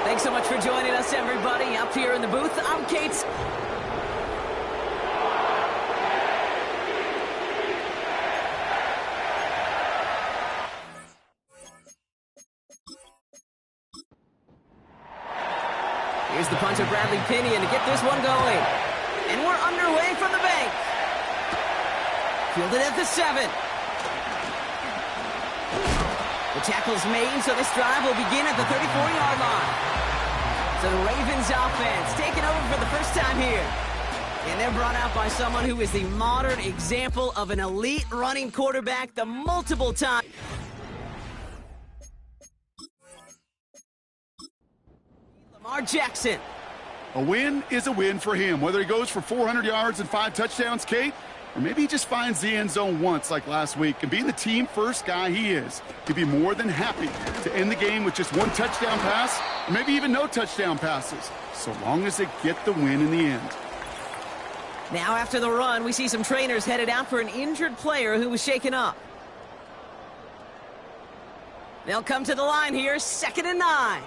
Thanks so much for joining us, everybody. Up here in the booth, I'm Kate. Here's the punch of Bradley Pinion to get this one going. And we're underway from the bank. Fielded at the 7. The tackle's made, so this drive will begin at the 34-yard line. So the Ravens offense taking over for the first time here. And they're brought out by someone who is the modern example of an elite running quarterback, the multiple time. Lamar Jackson. A win is a win for him, whether he goes for 400 yards and 5 touchdowns, Kate, or maybe he just finds the end zone once like last week. And being the team-first guy he is, he'd be more than happy to end the game with just 1 touchdown pass, or maybe even no touchdown passes, so long as they get the win in the end. Now after the run, we see some trainers headed out for an injured player who was shaken up. They'll come to the line here, 2nd and 9.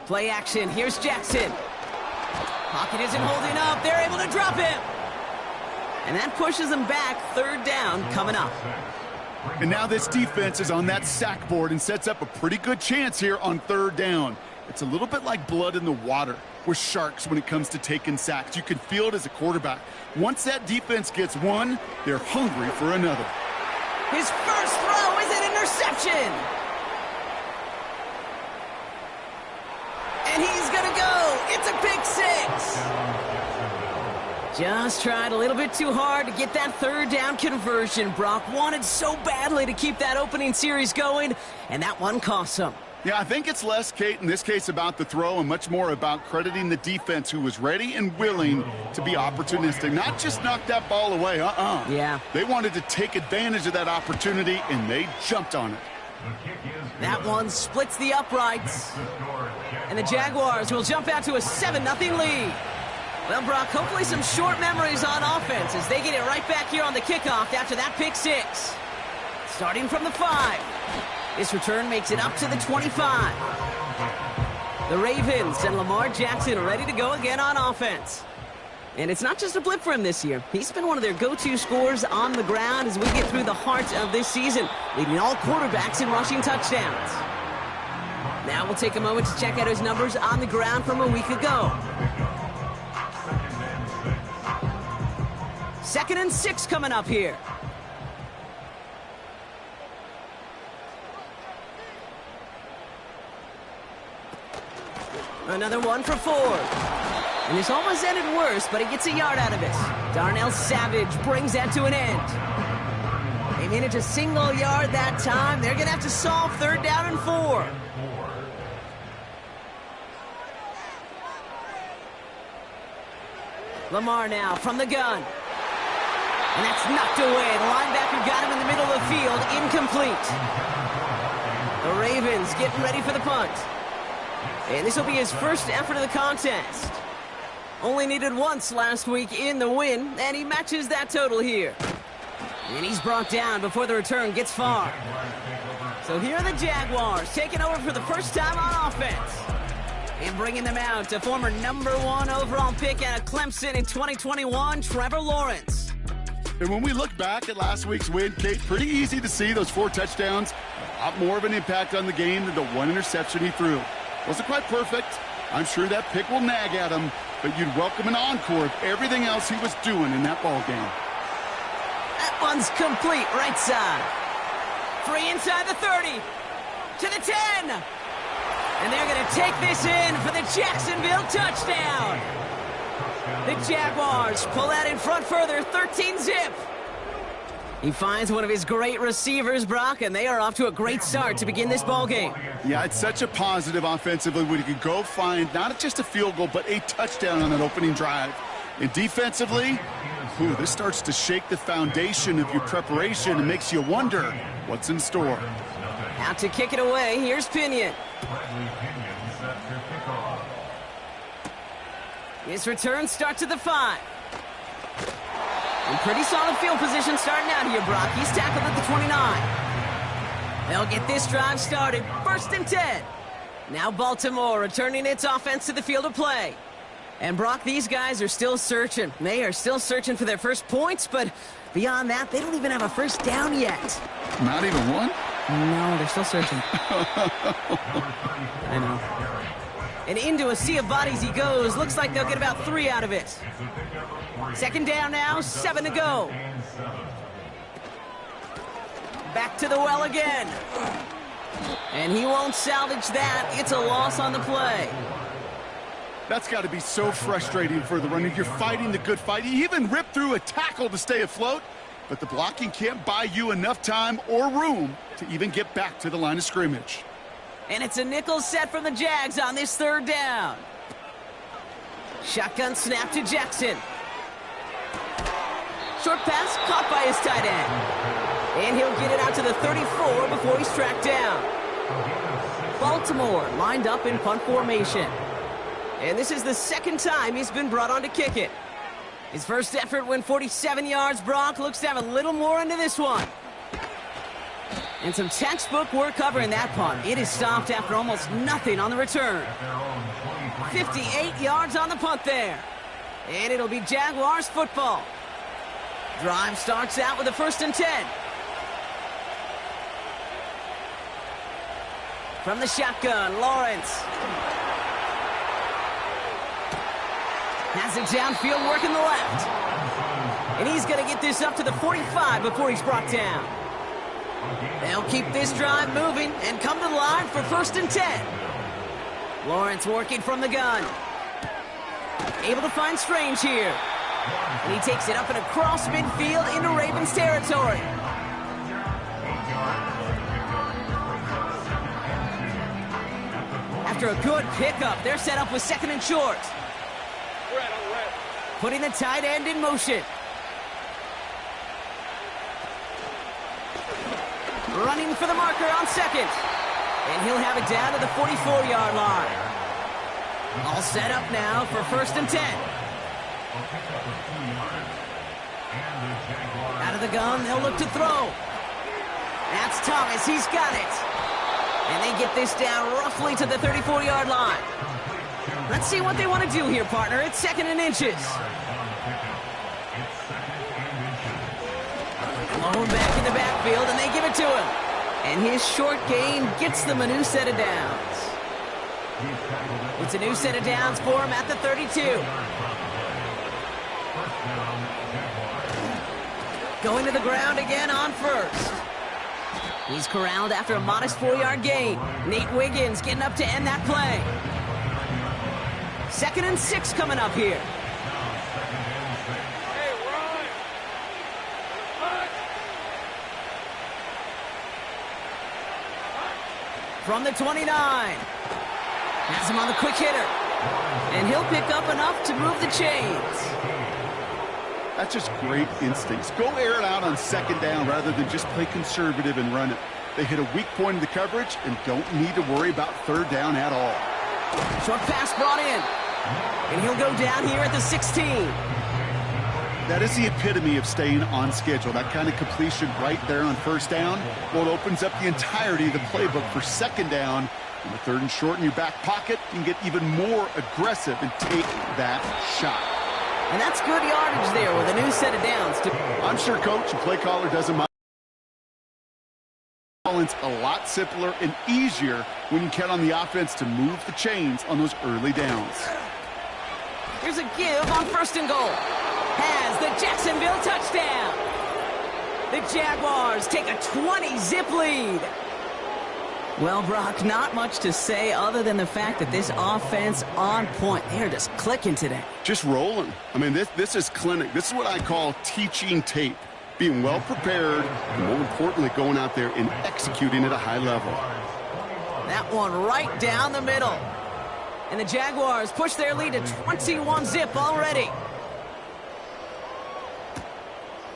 Play action. Here's Jackson. Pocket isn't holding up. They're able to drop him. And that pushes them back. 3rd down coming up. And now this defense is on that sack board and sets up a pretty good chance here on 3rd down. It's a little bit like blood in the water with sharks when it comes to taking sacks. You can feel it as a quarterback. Once that defense gets one, they're hungry for another. His first throw is an interception. And he's going to go. It's a pick 6. Just tried a little bit too hard to get that 3rd down conversion. Brock wanted so badly to keep that opening series going, and that one cost him. Yeah, I think it's less, Kate, in this case about the throw and much more about crediting the defense who was ready and willing to be opportunistic. Not just knock that ball away, Yeah. They wanted to take advantage of that opportunity, and they jumped on it. That one splits the uprights. And the Jaguars will jump out to a 7-0 lead. Well, Brock, hopefully some short memories on offense as they get it right back here on the kickoff after that pick 6. Starting from the 5. This return makes it up to the 25. The Ravens and Lamar Jackson are ready to go again on offense. And it's not just a blip for him this year. He's been one of their go-to scorers on the ground as we get through the heart of this season, leading all quarterbacks in rushing touchdowns. Now we'll take a moment to check out his numbers on the ground from a week ago. 2nd and 6 coming up here. Another one for Ford. And this almost ended worse, but he gets a yard out of it. Darnell Savage brings that to an end. They managed a single yard that time. They're going to have to solve 3rd down and 4. Lamar now from the gun. And that's knocked away. The linebacker got him in the middle of the field. Incomplete. The Ravens getting ready for the punt. And this will be his first effort of the contest. Only needed once last week in the win, and he matches that total here. And he's brought down before the return gets far. So here are the Jaguars taking over for the first time on offense. And bringing them out to former ~1 overall pick out of Clemson in 2021, Trevor Lawrence. And when we look back at last week's win, Kate, pretty easy to see those 4 touchdowns. A lot more of an impact on the game than the 1 interception he threw. Wasn't quite perfect. I'm sure that pick will nag at him, but you'd welcome an encore of everything else he was doing in that ball game. That one's complete right side. Free inside the 30. To the 10. And they're going to take this in for the Jacksonville touchdown. The Jaguars pull out in front further, 13-zip. He finds one of his great receivers, Brock, and they are off to a great start to begin this ball game. Yeah, it's such a positive offensively when you can go find not just a field goal, but a touchdown on that opening drive. And defensively, this starts to shake the foundation of your preparation and makes you wonder what's in store. Out to kick it away, here's Pinion. His return starts at the 5. In pretty solid field position starting out here, Brock. He's tackled at the 29. They'll get this drive started. 1st and 10. Now Baltimore returning its offense to the field of play. And Brock, these guys are still searching. They are still searching for their first points, but beyond that, they don't even have a first down yet. Not even one? No, they're still searching. I know. And into a sea of bodies he goes. Looks like they'll get about 3 out of it. 2nd down now, 7 to go. Back to the well again. And he won't salvage that. It's a loss on the play. That's got to be so frustrating for the runner. You're fighting the good fight. You even ripped through a tackle to stay afloat, but the blocking can't buy you enough time or room to even get back to the line of scrimmage. And it's a nickel set from the Jags on this 3rd down. Shotgun snap to Jackson. Short pass caught by his tight end. And he'll get it out to the 34 before he's tracked down. Baltimore lined up in punt formation. And this is the 2nd time he's been brought on to kick it. His first effort went 47 yards. Brock looks to have a little more into this one. And some textbook work covering that punt. It is stopped after almost nothing on the return. 58 yards on the punt there. And it'll be Jaguars football. Drive starts out with a 1st and 10. From the shotgun, Lawrence. Has it downfield, working the left. And he's going to get this up to the 45 before he's brought down. They'll keep this drive moving and come to the line for 1st and 10. Lawrence working from the gun. Able to find Strange here. And he takes it up and across midfield into Ravens territory. After a good pickup, they're set up with 2nd and short. Putting the tight end in motion. Running for the marker on 2nd. And he'll have it down to the 44-yard line. All set up now for 1st and 10. Out of the gun, they'll look to throw. That's Thomas, he's got it. And they get this down roughly to the 34-yard line. Let's see what they want to do here, partner. It's 2nd and inches. Blown back in the backfield, and they give it to him. And his short gain gets them a new set of downs. It's a new set of downs for him at the 32. Going to the ground again on 1st. He's corralled after a modest 4-yard gain. Nate Wiggins getting up to end that play. 2nd and 6 coming up here. From the 29. Has him on the quick hitter. And he'll pick up enough to move the chains. That's just great instincts. Go air it out on 2nd down rather than just play conservative and run it. They hit a weak point in the coverage and don't need to worry about 3rd down at all. Short pass brought in. And he'll go down here at the 16. That is the epitome of staying on schedule. That kind of completion right there on 1st down. Well, it opens up the entirety of the playbook for 2nd down. And the 3rd and short in your back pocket, you can get even more aggressive and take that shot. And that's good yardage there with a new set of downs. I'm sure coach and play caller doesn't mind. It's a lot simpler and easier when you count on the offense to move the chains on those early downs. Here's a give on 1st and goal. Has the Jacksonville touchdown. The Jaguars take a 20-zip lead. Well, Brock, not much to say other than the fact that this offense on point. They're just clicking today. Just rolling. I mean, this is clinic. This is what I call teaching tape. Being well prepared, and more importantly, going out there and executing at a high level. That one right down the middle. And the Jaguars push their lead to 21-zip already.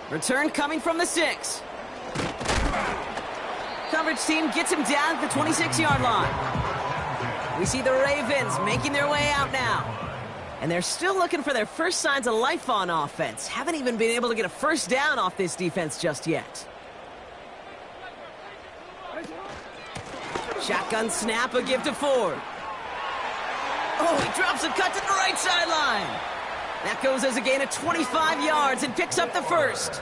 Return coming from the 6. Coverage team gets him down at the 26-yard line. We see the Ravens making their way out now. And they're still looking for their first signs of life on offense. Haven't even been able to get a first down off this defense just yet. Shotgun snap, a give to Ford. Oh, he drops a cut to the right sideline. That goes as a gain of 25 yards and picks up the first.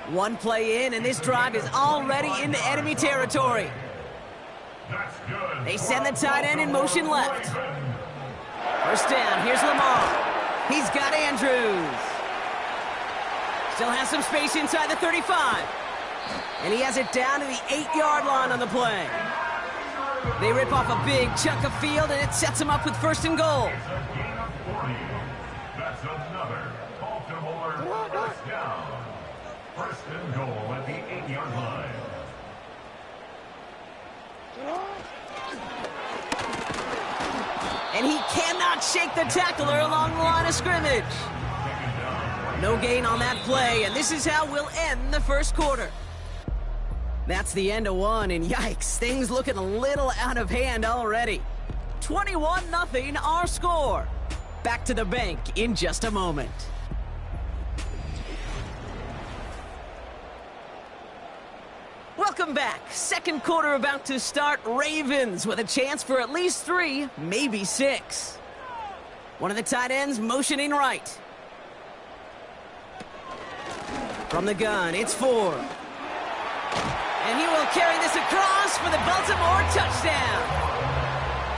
One play in, and this drive is already into enemy territory. They send the tight end in motion left. First down, here's Lamar. He's got Andrews. Still has some space inside the 35. And he has it down to the 8-yard line on the play. They rip off a big chunk of field, and it sets them up with first and goal. That's another Baltimore first down. First and goal at the 8-yard line. And he cannot shake the tackler along the line of scrimmage. No gain on that play, and this is how we'll end the first quarter. That's the end of one, and yikes, things looking a little out of hand already. 21-0 our score. Back to the bank in just a moment. Welcome back. Second quarter about to start. Ravens with a chance for at least 3, maybe 6. One of the tight ends motioning right. From the gun, it's Ford. And he will carry this across for the Baltimore touchdown.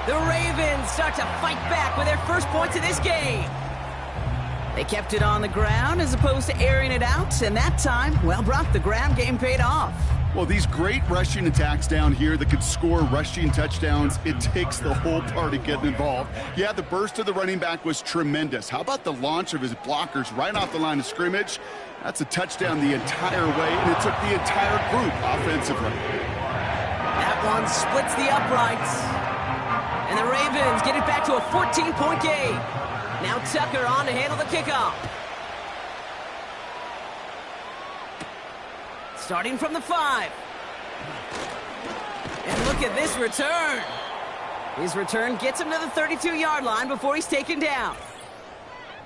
The Ravens start to fight back with their first points of this game. They kept it on the ground as opposed to airing it out, and that time, well, Brock, the ground game paid off. Well, these great rushing attacks down here that could score rushing touchdowns, it takes the whole party getting involved. Yeah, the burst of the running back was tremendous. How about the launch of his blockers right off the line of scrimmage? That's a touchdown the entire way, and it took the entire group offensively. That one splits the uprights. And the Ravens get it back to a 14-point game. Now Tucker on to handle the kickoff. Starting from the 5. And look at this return. His return gets him to the 32-yard line before he's taken down.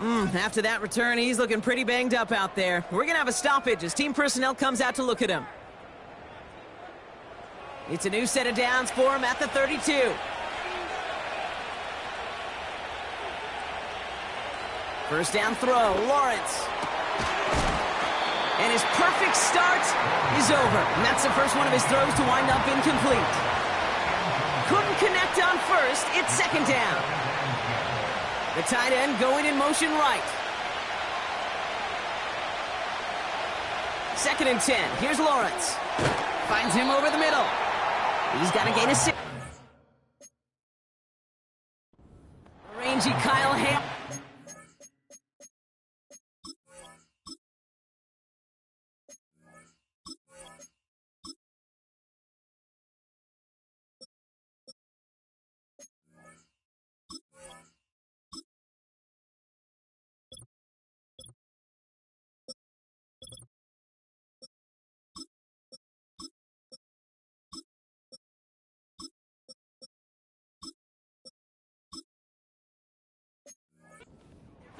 After that return, he's looking pretty banged up out there. We're going to have a stoppage as team personnel comes out to look at him. It's a new set of downs for him at the 32. First down throw, Lawrence. And his perfect start is over. And that's the first one of his throws to wind up incomplete. Couldn't connect on first. It's second down. The tight end going in motion right. Second and 10. Here's Lawrence. Finds him over the middle. He's got to gain a 6. Rangy Kyle Ham.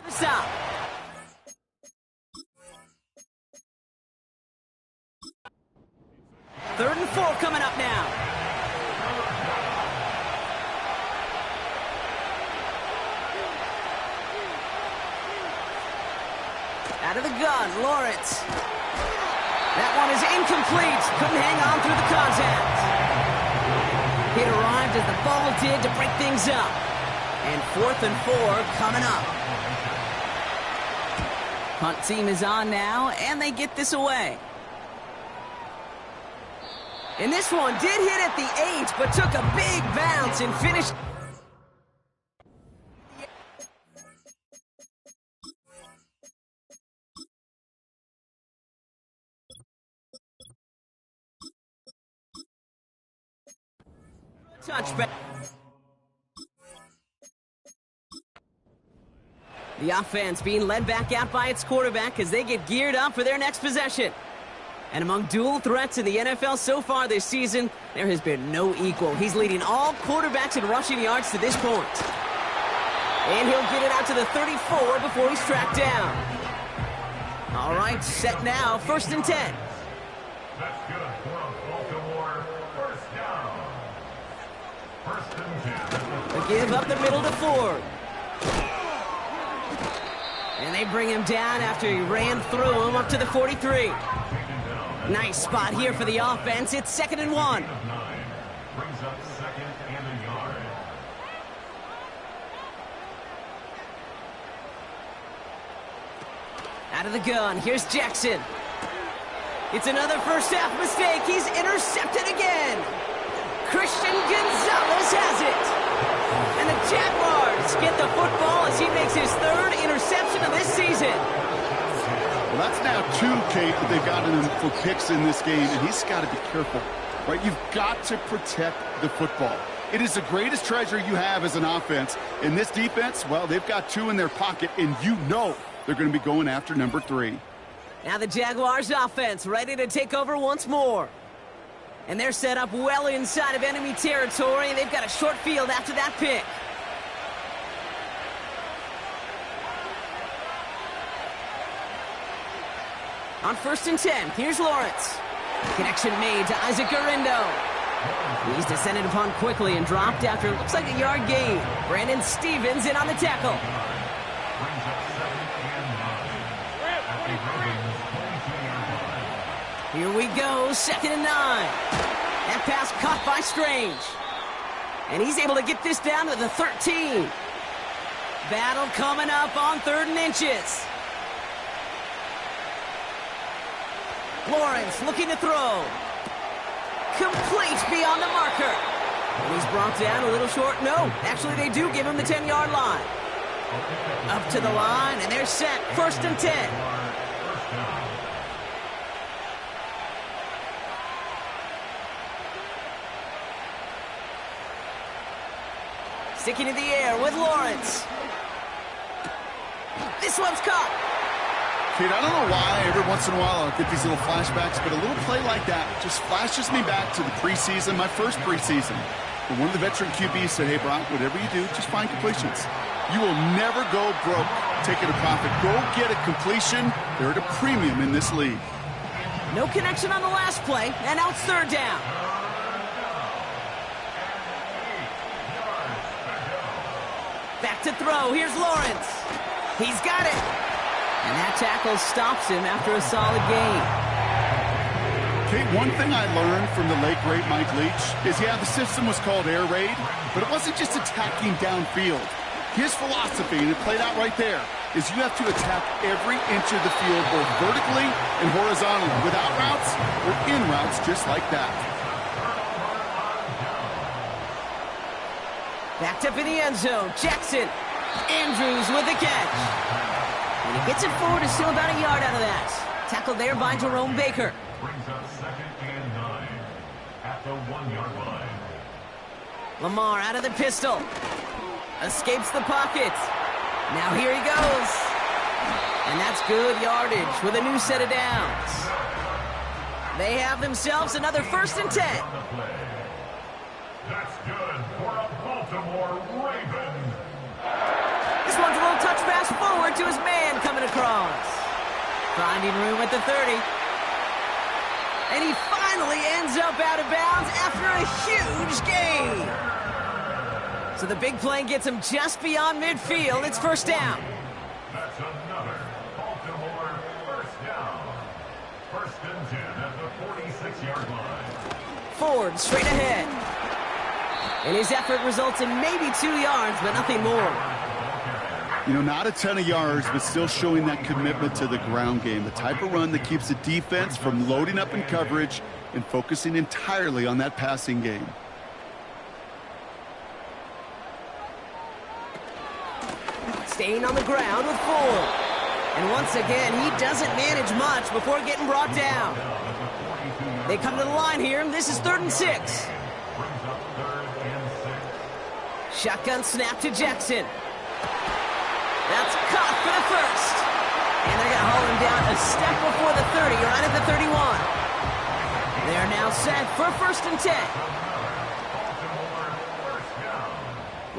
Stop. Third and 4 coming up now. Out of the gun, Lawrence. That one is incomplete. Couldn't hang on through the contact. It arrived as the ball did to break things up. And 4th and 4 coming up. Punt team is on now, and they get this away. And this one did hit at the 8, but took a big bounce and finished. Touchback. The offense being led back out by its quarterback as they get geared up for their next possession. And among dual threats in the NFL so far this season, there has been no equal. He's leading all quarterbacks in rushing yards to this point. And he'll get it out to the 34 before he's tracked down. All right, set now, 1st and 10. That's good for a Baltimore first down. 1st and 10. They give up the middle to Ford. And they bring him down after he ran through him up to the 43. Nice spot here for the offense. It's 2nd and 1. Brings up 2nd and a yard. Out of the gun, here's Jackson. It's another first half mistake. He's intercepted again. Christian Gonzalez has it. And the Jaguars get the football as he makes his 3rd interception of this season. Well, that's now 2, Kate, that they've gotten him for picks in this game, and he's got to be careful, right? You've got to protect the football. It is the greatest treasure you have as an offense. In this defense, well, they've got 2 in their pocket, and you know they're going to be going after number 3. Now the Jaguars offense ready to take over once more. And they're set up well inside of enemy territory, and they've got a short field after that pick. On 1st and 10, here's Lawrence. Connection made to Isaac Garindo. He's descended upon quickly and dropped after it looks like a yard gain. Brandon Stevens in on the tackle. Brings up 2nd and 9. Here we go, 2nd and 9. That pass caught by Strange. And he's able to get this down to the 13. Battle coming up on 3rd and inches. Lawrence looking to throw. Complete beyond the marker. And he's brought down a little short. No, actually they do give him the 10-yard line. Up to the line, and they're set. 1st and 10. Sticking in the air with Lawrence. This one's caught. Kate, I don't know why every once in a while I'll get these little flashbacks, but a little play like that just flashes me back to the preseason, my first preseason. And one of the veteran QBs said, hey, Brock, whatever you do, just find completions. You will never go broke taking a profit. Go get a completion. They're at a premium in this league. No connection on the last play, and now it's 3rd down. Back to throw. Here's Lawrence. He's got it. And that tackle stops him after a solid gain. Kate, one thing I learned from the late, great Mike Leach is, yeah, the system was called air raid, but it wasn't just attacking downfield. His philosophy, and it played out right there, is you have to attack every inch of the field, both vertically and horizontally, without routes or in routes just like that. Backed up in the end zone. Jackson. Andrews with the catch. And he gets it forward. Is still about a yard out of that. Tackled there by Jerome Baker. Brings up 2nd and 9 at the 1-yard line. Lamar out of the pistol. Escapes the pocket. Now here he goes. And that's good yardage with a new set of downs. They have themselves another 1st and 10. That's good for a Baltimore Raven. This one's a little touch pass forward to his man coming across. Finding room at the 30. And he finally ends up out of bounds after a huge gain. So the big play gets him just beyond midfield. It's 1st down. That's another Baltimore first down. 1st and 10 at the 46-yard line. Ford straight ahead. And his effort results in maybe 2 yards, but nothing more. You know, not a ton of yards, but still showing that commitment to the ground game. The type of run that keeps the defense from loading up in coverage and focusing entirely on that passing game. Staying on the ground with Ford. And once again, he doesn't manage much before getting brought down. They come to the line here, and this is 3rd and 6. Shotgun snap to Jackson. That's caught for the 1st. And they're going to haul him down a step before the 30, right at the 31. They're now set for 1st and 10.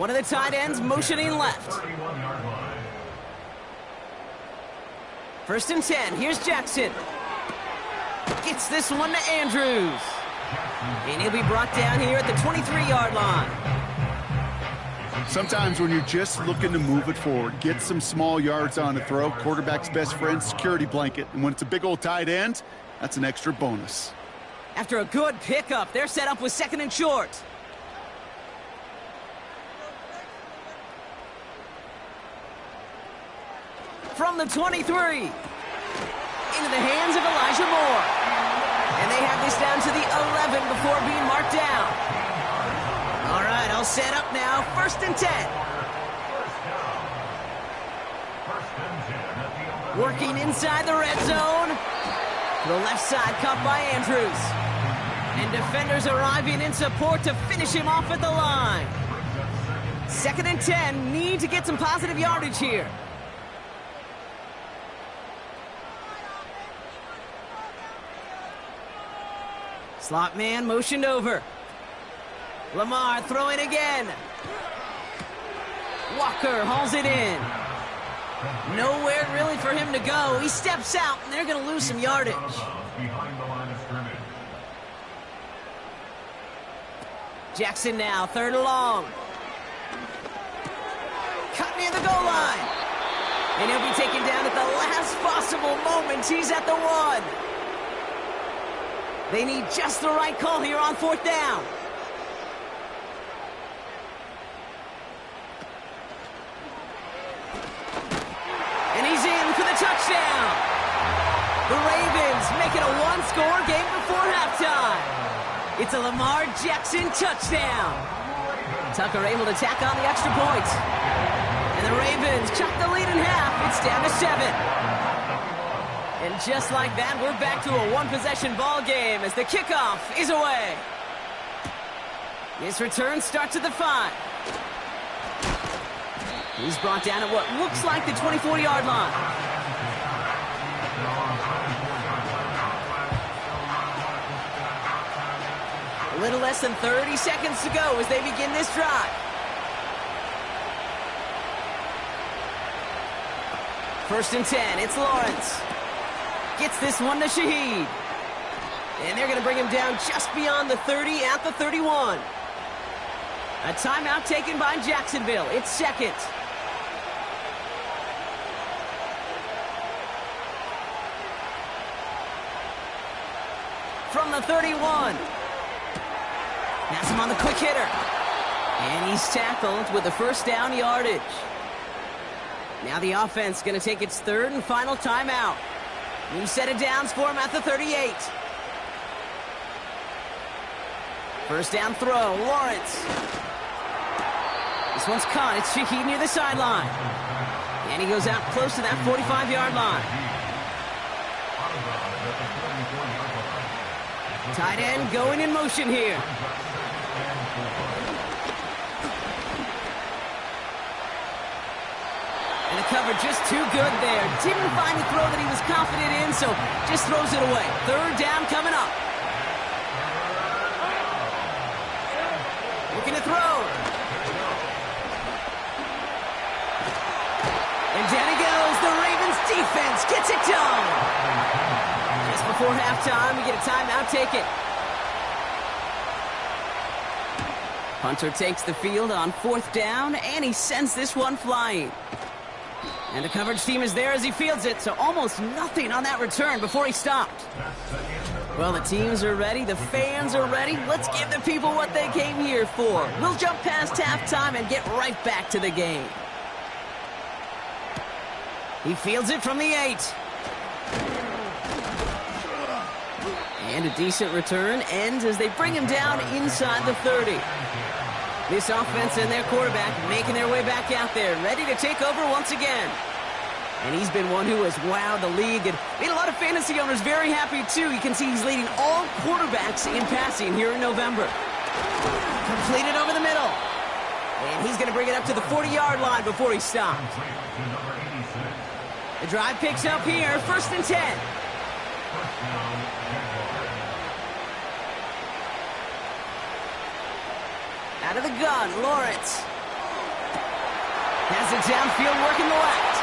One of the tight ends motioning left. 31-yard line. 1st and 10. Here's Jackson. Gets this one to Andrews. And he'll be brought down here at the 23-yard line. Sometimes when you're just looking to move it forward, get some small yards on the throw, quarterback's best friend, security blanket. And when it's a big old tight end, that's an extra bonus. After a good pickup, they're set up with 2nd and short. From the 23. Into the hands of Elijah Moore. And they have this down to the 11 before being marked down. All right, all set up now. 1st and 10. Working inside the red zone. To the left side, caught by Andrews. And defenders arriving in support to finish him off at the line. 2nd and 10. Need to get some positive yardage here. Slot man motioned over. Lamar throwing again. Walker hauls it in. Nowhere really for him to go. He steps out, and they're going to lose some yardage. Behind the line of scrimmage. Jackson now, 3rd and long. Cut near the goal line. And he'll be taken down at the last possible moment. He's at the 1. They need just the right call here on 4th down. And he's in for the touchdown. The Ravens make it a 1-score game before halftime. It's a Lamar Jackson touchdown. Tucker able to tack on the extra point. And the Ravens chop the lead in half. It's down to 7. And just like that, we're back to a one-possession ball game as the kickoff is away. His return starts at the 5. He's brought down at what looks like the 24-yard line. A little less than 30 seconds to go as they begin this drive. First and 10, it's Lawrence. Gets this one to Shaheed. And they're going to bring him down just beyond the 30 at the 31. A timeout taken by Jacksonville. It's 2nd. From the 31. That's him on the quick hitter. And he's tackled with the 1st down yardage. Now the offense going to take its 3rd and final timeout. New set of downs for him at the 38. 1st down throw, Lawrence. This one's caught. It's Shaheed near the sideline. And he goes out close to that 45-yard line. Tight end going in motion here. And the cover just too good there. Didn't find a throw that he was confident in, so just throws it away. 3rd down coming up. Looking to throw. And down he goes. The Ravens defense gets it done. Just before halftime, we get a timeout taken. Hunter takes the field on 4th down, and he sends this one flying. And the coverage team is there as he fields it, so almost nothing on that return before he stopped. Well, the teams are ready, the fans are ready. Let's give the people what they came here for. We'll jump past halftime and get right back to the game. He fields it from the 8. And a decent return ends as they bring him down inside the 30. This offense and their quarterback making their way back out there, ready to take over once again. And he's been one who has wowed the league and made a lot of fantasy owners very happy, too. You can see he's leading all quarterbacks in passing here in November. Completed over the middle. And he's going to bring it up to the 40-yard line before he stops. The drive picks up here, 1st and 10. Out of the gun, Lawrence. Has it downfield, working the left.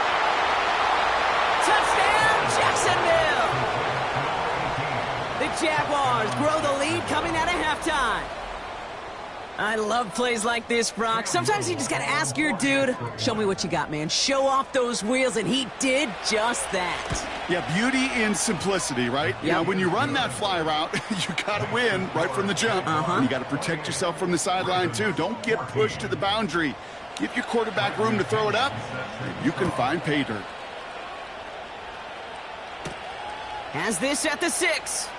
Touchdown, Jacksonville! The Jaguars grow the lead coming out of halftime. I love plays like this, Brock. Sometimes you just got to ask your dude, show me what you got, man. Show off those wheels, and he did just that. Yeah, beauty in simplicity, right? Yep. You know, when you run that fly route, you got to win right from the jump. You got to protect yourself from the sideline, too. Don't get pushed to the boundary. Give your quarterback room to throw it up, and you can find pay dirt. Has this at the 6.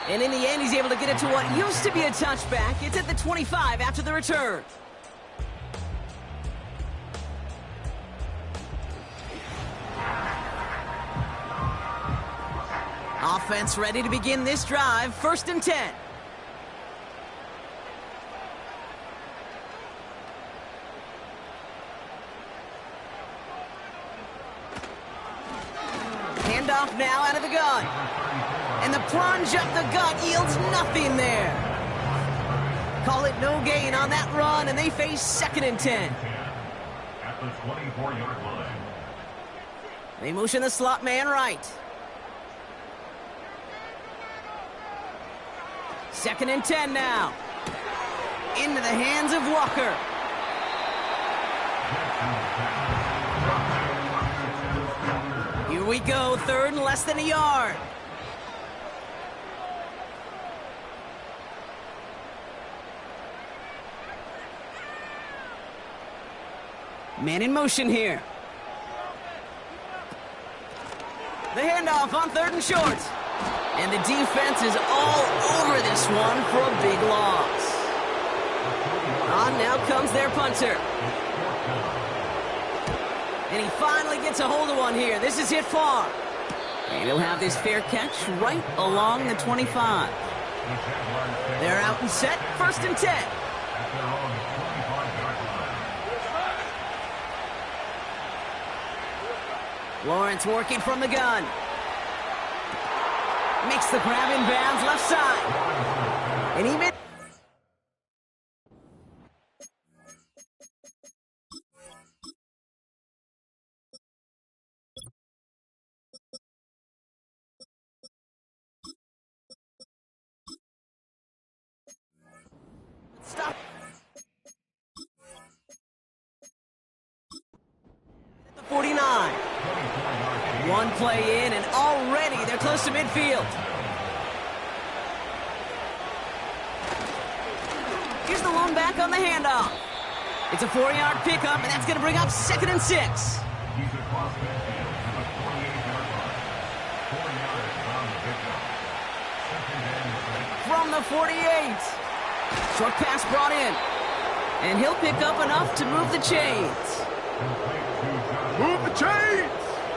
And in the end, he's able to get it to what used to be a touchback. It's at the 25 after the return. Offense ready to begin this drive. 1st and 10. Handoff now out of the gun. And the plunge up the gut yields nothing there. Call it no gain on that run, and they face 2nd and 10. At the 24-yard line. They motion the slot man right. 2nd and 10 now. Into the hands of Walker. Here we go, 3rd and less than a yard. Man in motion here. The handoff on 3rd and short. And the defense is all over this one for a big loss. On now comes their punter. And he finally gets a hold of one here. This is hit far. And he'll have this fair catch right along the 25. They're out and set. 1st and 10. Lawrence working from the gun. Makes the grab in bounds left side. And even stop. At the 49. One play in, and already they're close to midfield. Here's the lone back on the handoff. It's a 4-yard pickup, and that's going to bring up 2nd and 6. He's across midfield at the 48-yard line. 4 yards on the pickup. 2nd and 6. From the 48. Short pass brought in. And he'll pick up enough to move the chains. Move the chains!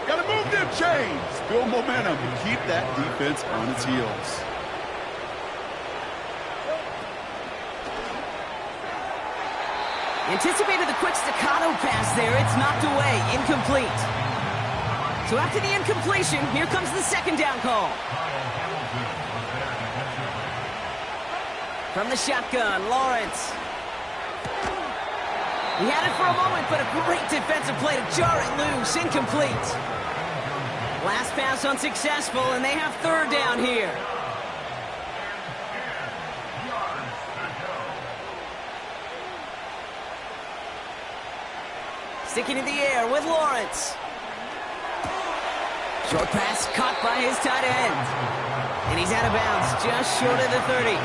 Got to move them chains! Build momentum and keep that defense on its heels. Anticipated the quick staccato pass there. It's knocked away. Incomplete. So after the incompletion, here comes the 2nd down call. From the shotgun, Lawrence. He had it for a moment, but a great defensive play to jar it loose. Incomplete. Last pass unsuccessful, and they have 3rd down here. Sticking in the air with Lawrence. Short pass caught by his tight end. And he's out of bounds, just short of the 30.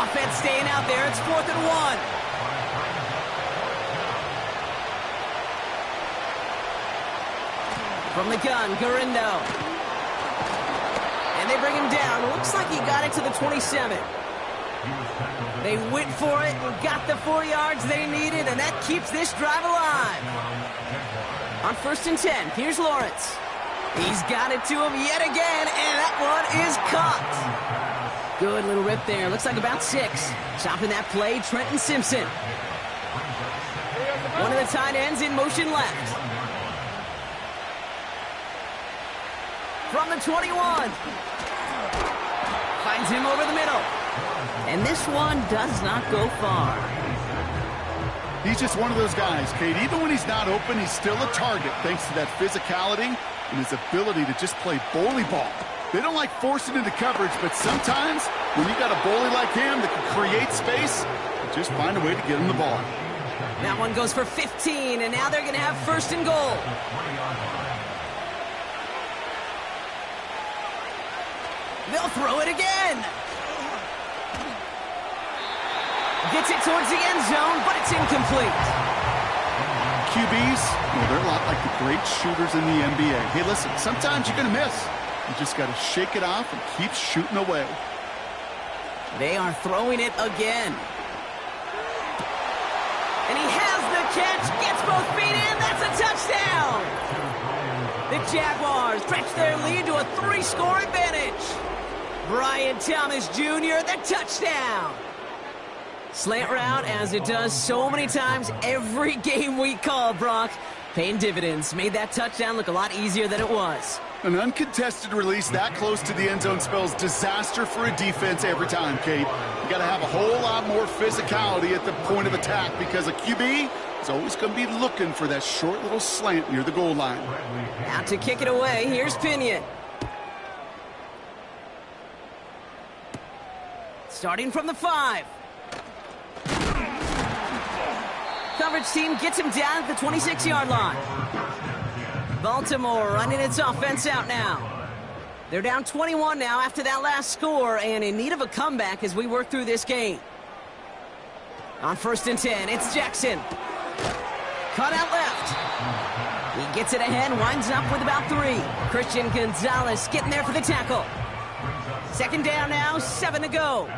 Offense staying out there. It's 4th and 1. From the gun, Garindo. And they bring him down. Looks like he got it to the 27. They went for it and got the 4 yards they needed, and that keeps this drive alive. On 1st and 10, here's Lawrence. He's got it to him yet again, and that one is caught. Good little rip there. Looks like about 6. Chopping that play, Trenton Simpson. One of the tight ends in motion left. From the 21. Finds him over the middle. And this one does not go far. He's just one of those guys, Kate. Even when he's not open, he's still a target thanks to that physicality and his ability to just play bully ball. They don't like forcing into coverage, but sometimes when you got a bully like him that can create space, just find a way to get him the ball. That one goes for 15, and now they're going to have first and goal. They'll throw it again. Gets it towards the end zone, but it's incomplete. QBs, well, they're a lot like the great shooters in the NBA. Hey, listen, sometimes you're going to miss. You just got to shake it off and keep shooting away. They are throwing it again. And he has the catch, gets both feet in, that's a touchdown! The Jaguars stretch their lead to a 3-score advantage. Brian Thomas Jr., the touchdown! Slant route, as it does so many times every game we call, Brock. Paying dividends, made that touchdown look a lot easier than it was. An uncontested release that close to the end zone spells disaster for a defense every time, Kate. You got to have a whole lot more physicality at the point of attack because a QB is always going to be looking for that short little slant near the goal line. Out to kick it away, here's Pinion. Starting from the 5. Coverage team gets him down at the 26-yard line. Baltimore running its offense out now. They're down 21 now after that last score and in need of a comeback as we work through this game. On 1st and 10, it's Jackson. Cut out left. He gets it ahead, winds up with about 3. Christian Gonzalez getting there for the tackle. 2nd down now, 7 to go.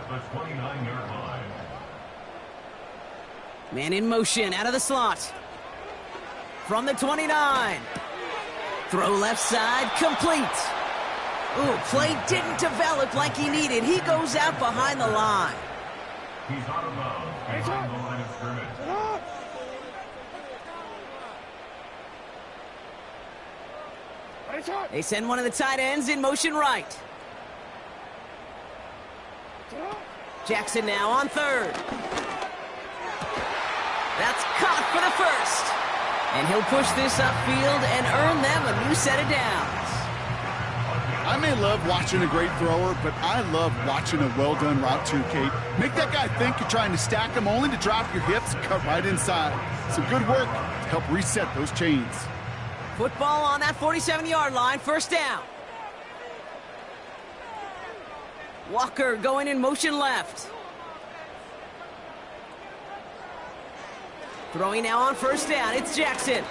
Man in motion out of the slot. From the 29. Throw left side, complete. Ooh, play didn't develop like he needed. He goes out behind the line. He's out of bounds behind the line of scrimmage. They send one of the tight ends in motion right. Jackson now on 3rd. That's caught for the 1st. And he'll push this upfield and earn them a new set of downs. I may love watching a great thrower, but I love watching a well-done route too, Kate. Make that guy think you're trying to stack him only to drop your hips and cut right inside. Some good work to help reset those chains. Football on that 47-yard line, 1st down. Walker going in motion left. Throwing now on 1st down, it's Jackson.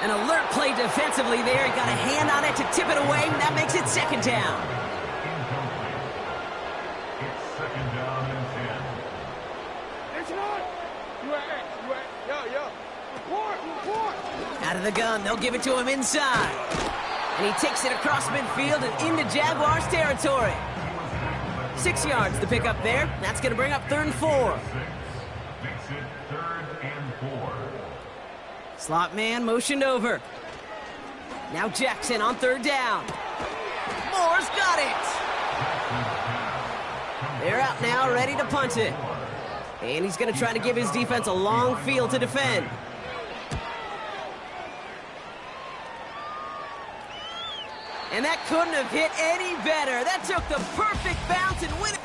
An alert play defensively there. He got a hand on it to tip it away, and that makes it 2nd down. It's 2nd down and 10. Out of the gun, they'll give it to him inside. And he takes it across midfield and into Jaguars territory. 6 yards to pick up there. That's going to bring up 3rd and 4. Makes it 3rd and 4. Slot man motioned over. Now Jackson on 3rd down. Moore's got it. They're out now, ready to punt it. And he's going to try to give his defense a long field to defend. And that couldn't have hit any better. That took the perfect bounce and win it.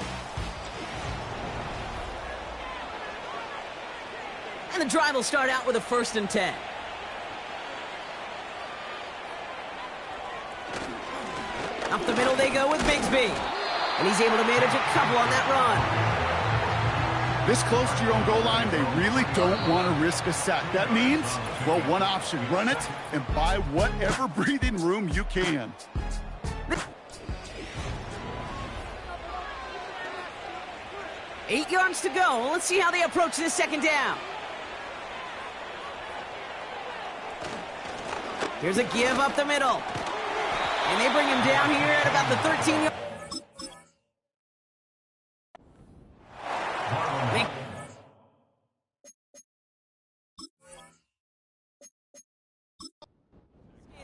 And the drive will start out with a 1st and 10. Up the middle they go with Bigsby. And he's able to manage a couple on that run. This close to your own goal line, they really don't want to risk a sack. That means, well, one option, run it and buy whatever breathing room you can. Eight yards to go. Let's see how they approach this 2nd down. Here's a give up the middle. And they bring him down here at about the 13-yard.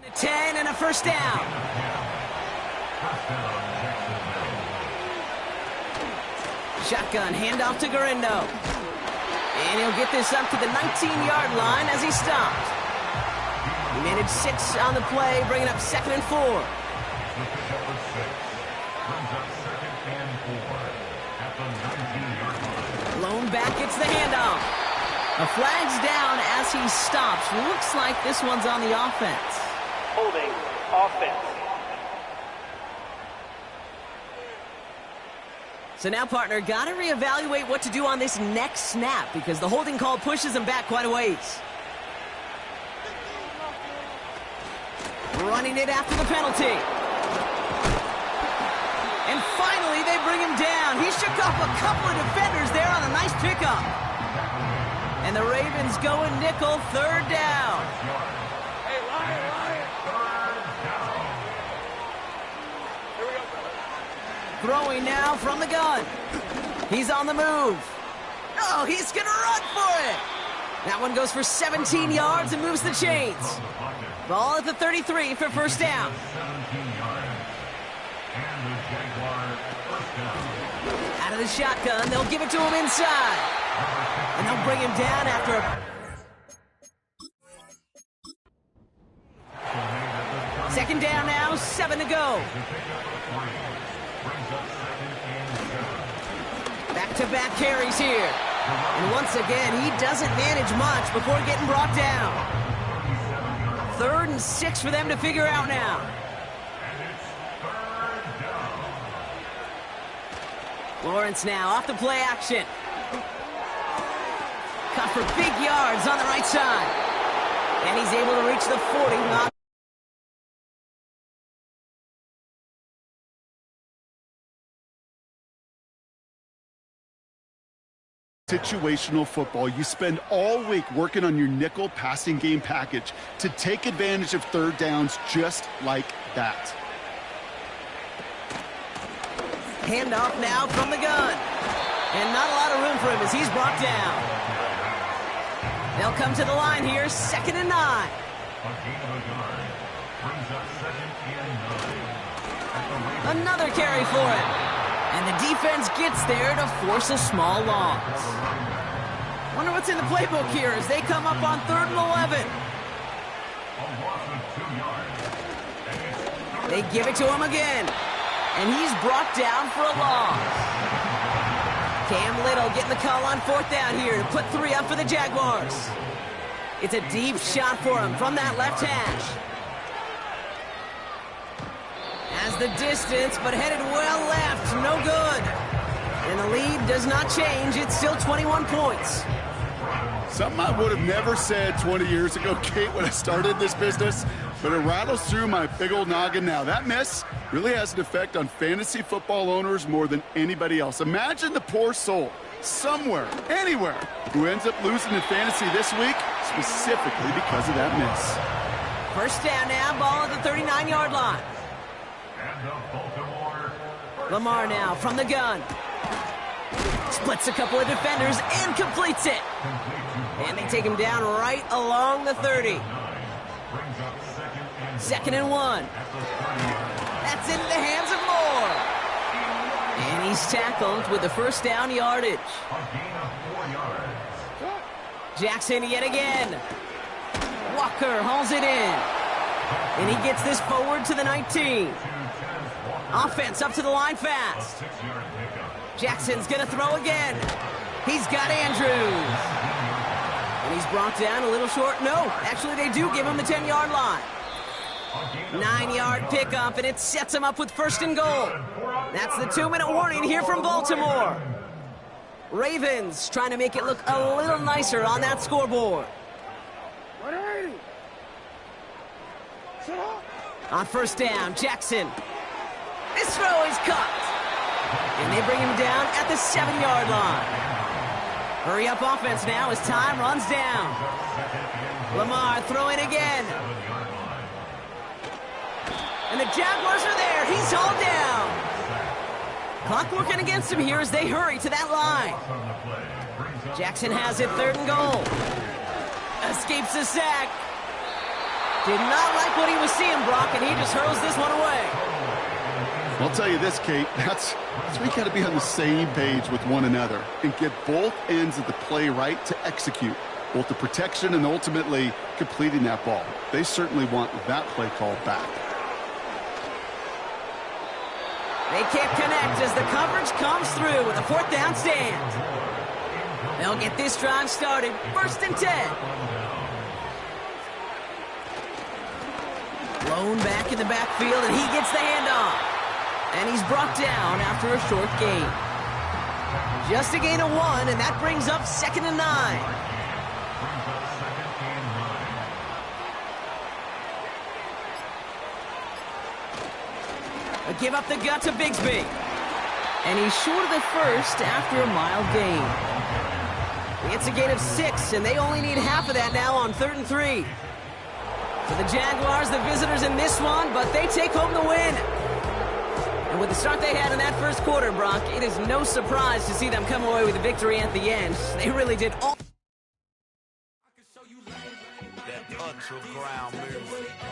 A 10 and a 1st down. Shotgun handoff to Garindo. And he'll get this up to the 19-yard line as he stopped. He managed 6 on the play, bringing up 2nd and 4. The pickup of 6. Brings up 2nd and 4 at the 19-yard line. Blown back, gets the handoff. A flag's down as he stops. Looks like this one's on the offense. Holding offense. So now, partner, got to reevaluate what to do on this next snap because the holding call pushes him back quite a ways. Running it after the penalty. And finally, they bring him down. He shook off a couple of defenders there on a nice pickup. And the Ravens go in nickel, 3rd down. Hey, Lion. Throwing now from the gun. He's on the move. Oh, he's going to run for it. That one goes for 17 yards and moves the chains. Ball at the 33 for 1st down. 17 yards. And the Jaguars first down. Out of the shotgun, they'll give it to him inside. And they'll bring him down after a... 2nd down now, 7 to go. Back-to-back carries here. And once again, he doesn't manage much before getting brought down. 3rd and 6 for them to figure out now. Lawrence now off the play action. Cut for big yards on the right side. And he's able to reach the 40. Situational football. You spend all week working on your nickel passing game package to take advantage of 3rd downs just like that. Handoff now from the gun. And not a lot of room for him as he's brought down. They'll come to the line here, 2nd and 9. Another carry for him. And the defense gets there to force a small loss. Wonder what's in the playbook here as they come up on 3rd and 11. They give it to him again. And he's brought down for a loss. Cam Little getting the call on 4th down here to put 3 up for the Jaguars. It's a deep shot for him from that left hash. Has the distance, but headed well left. No good. And the lead does not change. It's still 21 points. Something I would have never said 20 years ago, Kate, when I started this business, but it rattles through my big old noggin now. That miss really has an effect on fantasy football owners more than anybody else. Imagine the poor soul, somewhere, anywhere, who ends up losing in fantasy this week, specifically because of that miss. 1st down now, ball at the 39-yard line. Lamar now from the gun. Splits a couple of defenders and completes it. And they take him down right along the 30. 2nd and 1. That's into the hands of Moore. And he's tackled with the 1st down yardage. Jackson yet again. Walker hauls it in. And he gets this forward to the 19. Offense up to the line fast. Jackson's going to throw again. He's got Andrews. And he's brought down a little short. No, actually they do give him the 10-yard line. 9-yard pickup, and it sets him up with 1st and goal. That's the 2-minute warning here from Baltimore. Ravens trying to make it look a little nicer on that scoreboard. On 1st down, Jackson. This throw is cut. And they bring him down at the 7-yard line. Hurry up offense now as time runs down. Lamar throwing again. And the Jaguars are there. He's hauled down. Clock working against him here as they hurry to that line. Jackson has it, 3rd and goal. Escapes the sack. Did not like what he was seeing, Brock, and he just hurls this one away. I'll tell you this, Kate, that's where you got to be on the same page with one another and get both ends of the play right to execute, both the protection and ultimately completing that ball. They certainly want that play call back. They can't connect as the coverage comes through with a 4th down stand. They'll get this drive started. 1st and 10. Blown back in the backfield, and he gets the handoff. And he's brought down after a short gain. Just a gain of 1, and that brings up 2nd and 9. A give up the gut to Bigsby. And he's short of the first after a mild gain. It's a gain of 6, and they only need half of that now on 3rd and 3. For the Jaguars, the visitors in this one, but they take home the win. And with the start they had in that first quarter, Brock, it is no surprise to see them come away with a victory at the end. They really did all... That ultra ground move.